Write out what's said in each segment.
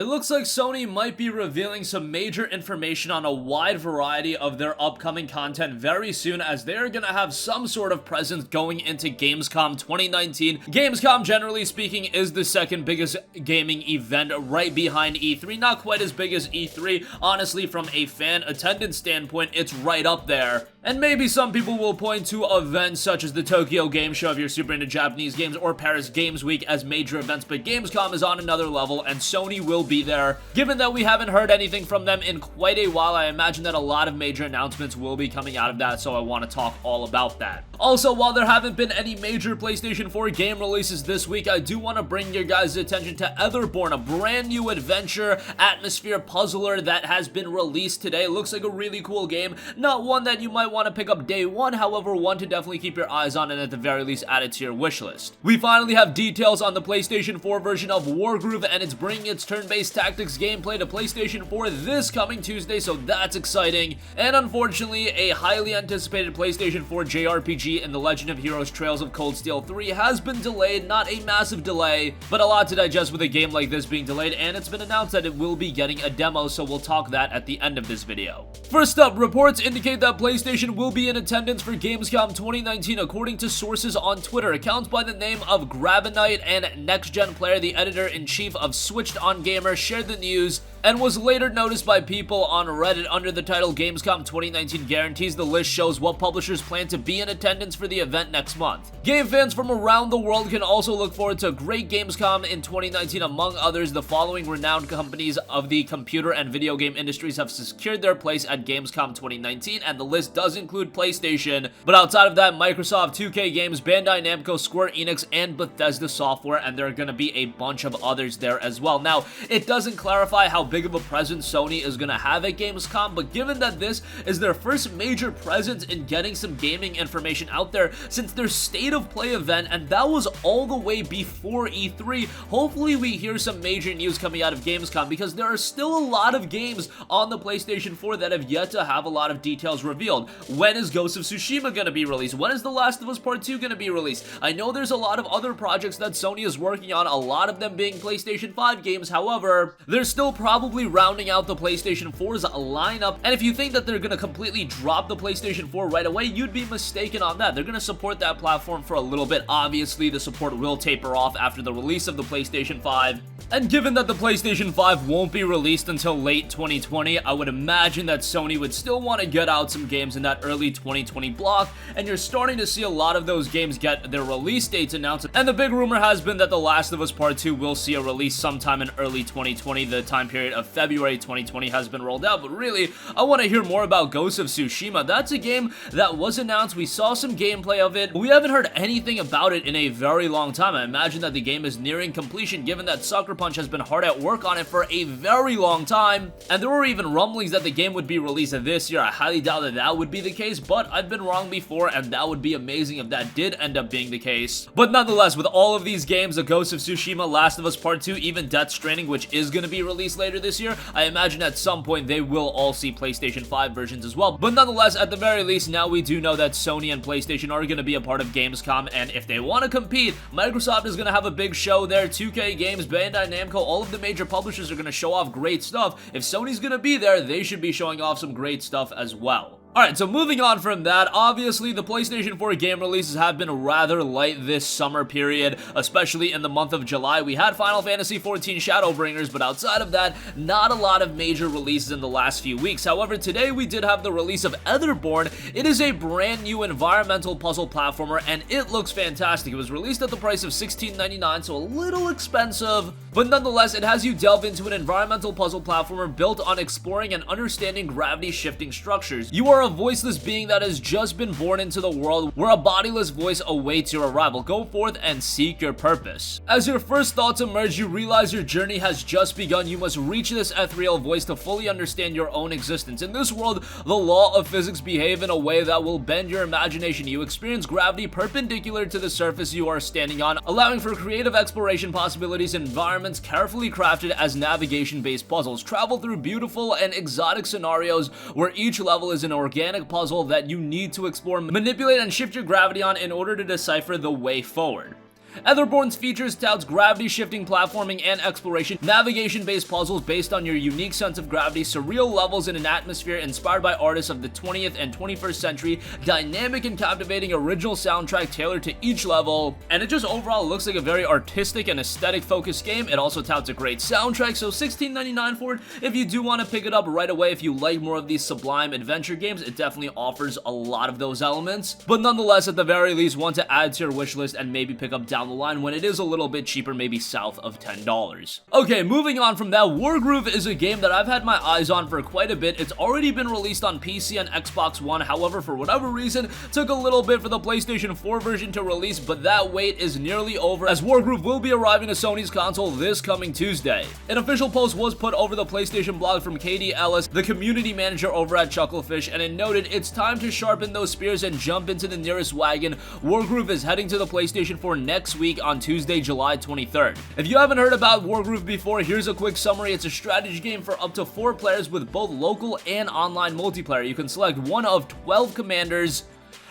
It looks like Sony might be revealing some major information on a wide variety of their upcoming content very soon, as they're gonna have some sort of presence going into Gamescom 2019. Gamescom, generally speaking, is the second biggest gaming event right behind E3. Not quite as big as E3. Honestly, from a fan attendance standpoint, it's right up there. And maybe some people will point to events such as the Tokyo Game Show if you're super into Japanese games, or Paris Games Week as major events, but Gamescom is on another level, and Sony will be there. Given that we haven't heard anything from them in quite a while, I imagine that a lot of major announcements will be coming out of that, so I want to talk all about that. Also, while there haven't been any major PlayStation 4 game releases this week, I do want to bring your guys' attention to Etherborn, a brand new adventure atmosphere puzzler that has been released today. It looks like a really cool game, not one that you might want to pick up day one, however, one to definitely keep your eyes on and at the very least add it to your wish list. We finally have details on the PlayStation 4 version of Wargroove, and it's bringing its turn-based tactics gameplay to PlayStation 4 this coming Tuesday, so that's exciting. And unfortunately, a highly anticipated PlayStation 4 JRPG in The Legend of Heroes Trails of Cold Steel 3 has been delayed. Not a massive delay, but a lot to digest with a game like this being delayed, and it's been announced that it will be getting a demo, so we'll talk that at the end of this video. First up, reports indicate that PlayStation will be in attendance for Gamescom 2019 according to sources on Twitter. Accounts by the name of Grabenite and Next Gen Player, the editor-in-chief of Switched on Gamer, shared the news and was later noticed by people on Reddit under the title Gamescom 2019 Guarantees. The list shows what publishers plan to be in attendance for the event next month. Game fans from around the world can also look forward to a great Gamescom in 2019. Among others, the following renowned companies of the computer and video game industries have secured their place at Gamescom 2019, and the list does include PlayStation, but outside of that, Microsoft, 2K Games, Bandai Namco, Square Enix, and Bethesda Software, and there are going to be a bunch of others there as well. Now, it doesn't clarify how big of a presence Sony is going to have at Gamescom, but given that this is their first major presence in getting some gaming information out there since their State of Play event, and that was all the way before E3, hopefully we hear some major news coming out of Gamescom, because there are still a lot of games on the PlayStation 4 that have yet to have a lot of details revealed. When is Ghost of Tsushima going to be released? When is The Last of Us Part 2 going to be released? I know there's a lot of other projects that Sony is working on, a lot of them being PlayStation 5 games. However, they're still probably rounding out the PlayStation 4's lineup, and if you think that they're going to completely drop the PlayStation 4 right away, you'd be mistaken on that. They're going to support that platform for a little bit. Obviously, the support will taper off after the release of the PlayStation 5, and given that the PlayStation 5 won't be released until late 2020, I would imagine that Sony would still want to get out some games in that early 2020 block, and you're starting to see a lot of those games get their release dates announced, and the big rumor has been that The Last of Us Part 2 will see a release sometime in early 2020. The time period of February 2020 has been rolled out, but really, I want to hear more about Ghost of Tsushima. That's a game that was announced, we saw some gameplay of it, but we haven't heard anything about it in a very long time. I imagine that the game is nearing completion, given that Sucker Punch has been hard at work on it for a very long time, and there were even rumblings that the game would be released this year. I highly doubt that that would be the case, but I've been wrong before, and that would be amazing if that did end up being the case. But nonetheless, with all of these games, A Ghost of Tsushima, Last of Us Part 2, even Death Stranding, which is going to be released later this year, I imagine at some point they will all see PlayStation 5 versions as well. But nonetheless, at the very least, now we do know that Sony and PlayStation are going to be a part of Gamescom, and if they want to compete, Microsoft is going to have a big show there. 2K Games, Bandai Namco, all of the major publishers are going to show off great stuff. If Sony's going to be there, they should be showing off some great stuff as well. Alright, so moving on from that, obviously the PlayStation 4 game releases have been rather light this summer period, especially in the month of July. We had Final Fantasy XIV Shadowbringers, but outside of that, not a lot of major releases in the last few weeks. However, today we did have the release of Etherborn. It is a brand new environmental puzzle platformer, and it looks fantastic. It was released at the price of $16.99, so a little expensive, but nonetheless, it has you delve into an environmental puzzle platformer built on exploring and understanding gravity-shifting structures. You are a voiceless being that has just been born into the world, where a bodiless voice awaits your arrival. Go forth and seek your purpose. As your first thoughts emerge, you realize your journey has just begun. You must reach this ethereal voice to fully understand your own existence. In this world, the law of physics behave in a way that will bend your imagination. You experience gravity perpendicular to the surface you are standing on, allowing for creative exploration possibilities in environments carefully crafted as navigation-based puzzles. Travel through beautiful and exotic scenarios where each level is an organic puzzle that you need to explore, manipulate, and shift your gravity on in order to decipher the way forward. Etherborn's features touts gravity-shifting platforming and exploration, navigation-based puzzles based on your unique sense of gravity, surreal levels in an atmosphere inspired by artists of the 20th and 21st century, dynamic and captivating original soundtrack tailored to each level, and it just overall looks like a very artistic and aesthetic-focused game. It also touts a great soundtrack, so $16.99 for it. If you do want to pick it up right away, if you like more of these sublime adventure games, it definitely offers a lot of those elements, but nonetheless, at the very least, want to add to your wish list and maybe pick up down the line when it is a little bit cheaper, maybe south of $10. Okay, moving on from that, Wargroove is a game that I've had my eyes on for quite a bit. It's already been released on PC and Xbox One, however, for whatever reason, took a little bit for the PlayStation 4 version to release, but that wait is nearly over as Wargroove will be arriving to Sony's console this coming Tuesday. An official post was put over the PlayStation blog from Katie Ellis, the community manager over at Chucklefish, and it noted, "It's time to sharpen those spears and jump into the nearest wagon. Wargroove is heading to the PlayStation 4 next week on Tuesday, July 23rd. If you haven't heard about Wargroove before, here's a quick summary. It's a strategy game for up to 4 players with both local and online multiplayer. You can select one of 12 commanders,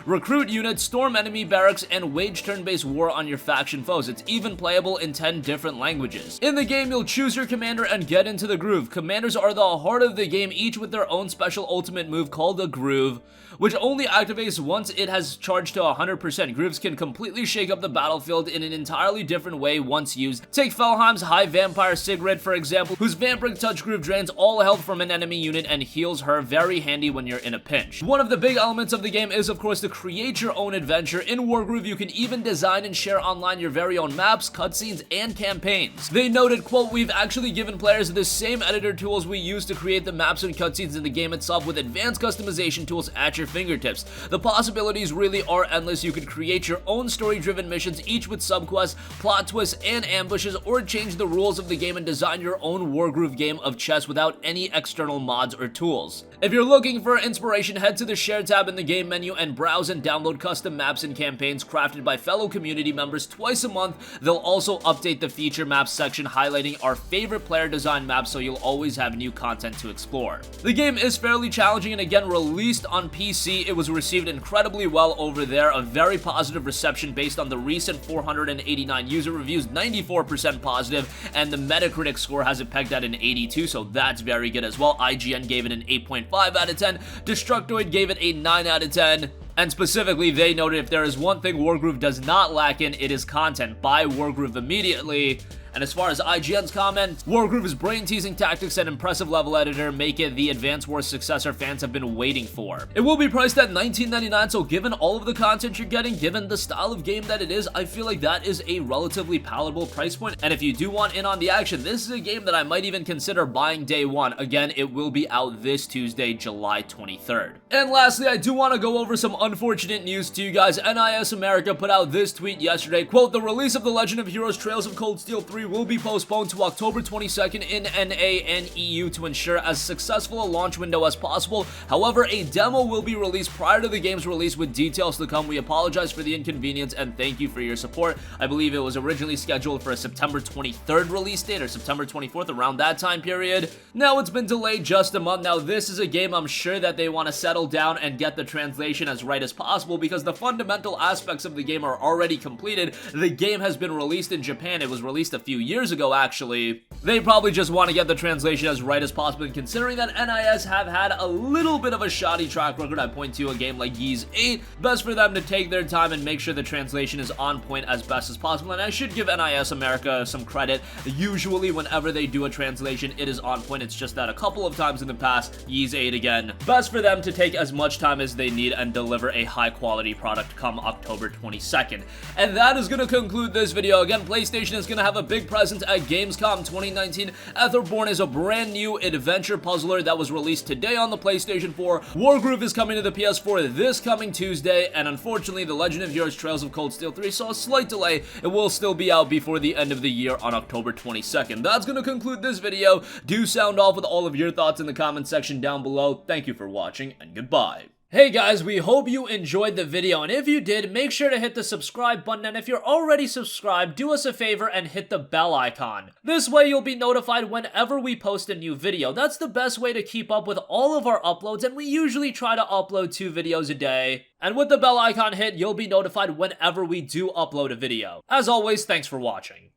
recruit units, storm enemy barracks, and wage turn-based war on your faction foes. It's even playable in 10 different languages. In the game, you'll choose your commander and get into the groove. Commanders are the heart of the game, each with their own special ultimate move called a groove, which only activates once it has charged to 100%. Grooves can completely shake up the battlefield in an entirely different way once used. Take Felheim's High Vampire Sigrid, for example, whose Vampiric Touch groove drains all health from an enemy unit and heals her, very handy when you're in a pinch. One of the big elements of the game is, of course, to create your own adventure. In Wargroove, you can even design and share online your very own maps, cutscenes, and campaigns. They noted, quote, "We've actually given players the same editor tools we use to create the maps and cutscenes in the game itself, with advanced customization tools at your fingertips. The possibilities really are endless. You could create your own story-driven missions, each with subquests, plot twists, and ambushes, or change the rules of the game and design your own Wargroove game of chess without any external mods or tools. If you're looking for inspiration, head to the Share tab in the game menu and browse and download custom maps and campaigns crafted by fellow community members twice a month. They'll also update the feature maps section, highlighting our favorite player design maps, so you'll always have new content to explore. The game is fairly challenging, and again, released on PC, it was received incredibly well over there, a very positive reception based on the recent 489 user reviews, 94% positive, and the Metacritic score has it pegged at an 82, so that's very good as well. IGN gave it an 8.5 out of 10, Destructoid gave it a 9 out of 10, and specifically, they noted if there is one thing Wargroove does not lack in, it is content. Buy Wargroove immediately. And as far as IGN's comment, Wargroove's brain-teasing tactics and impressive level editor make it the Advance Wars successor fans have been waiting for. It will be priced at $19.99, so given all of the content you're getting, given the style of game that it is, I feel like that is a relatively palatable price point. And if you do want in on the action, this is a game that I might even consider buying day one. Again, it will be out this Tuesday, July 23rd. And lastly, I do want to go over some unfortunate news to you guys. NIS America put out this tweet yesterday, quote, "The release of The Legend of Heroes Trails of Cold Steel 3 will be postponed to October 22nd in NA and EU to ensure as successful a launch window as possible. However, a demo will be released prior to the game's release with details to come. We apologize for the inconvenience and thank you for your support." I believe it was originally scheduled for a September 23rd release date or September 24th, around that time period. Now it's been delayed just a month. Now this is a game I'm sure that they want to settle down and get the translation as right as possible, because the fundamental aspects of the game are already completed. The game has been released in Japan. It was released a few years ago, actually. They probably just want to get the translation as right as possible, and considering that NIS have had a little bit of a shoddy track record, I point to a game like Ys 8, best for them to take their time and make sure the translation is on point as best as possible. And I should give NIS America some credit. Usually whenever they do a translation, it is on point. It's just that a couple of times in the past, Ys 8 again, best for them to take as much time as they need and deliver a high quality product come October 22nd. And that is going to conclude this video. Again, PlayStation is going to have a big presence at Gamescom 2019. Etherborn is a brand new adventure puzzler that was released today on the PlayStation 4. Wargroove is coming to the PS4 this coming Tuesday, and unfortunately, The Legend of Heroes Trails of Cold Steel 3 saw a slight delay. It will still be out before the end of the year on October 22nd. That's going to conclude this video. Do sound off with all of your thoughts in the comment section down below. Thank you for watching, and goodbye. Hey guys, we hope you enjoyed the video, and if you did, make sure to hit the subscribe button, and if you're already subscribed, do us a favor and hit the bell icon. This way you'll be notified whenever we post a new video. That's the best way to keep up with all of our uploads, and we usually try to upload 2 videos a day. And with the bell icon hit, you'll be notified whenever we do upload a video. As always, thanks for watching.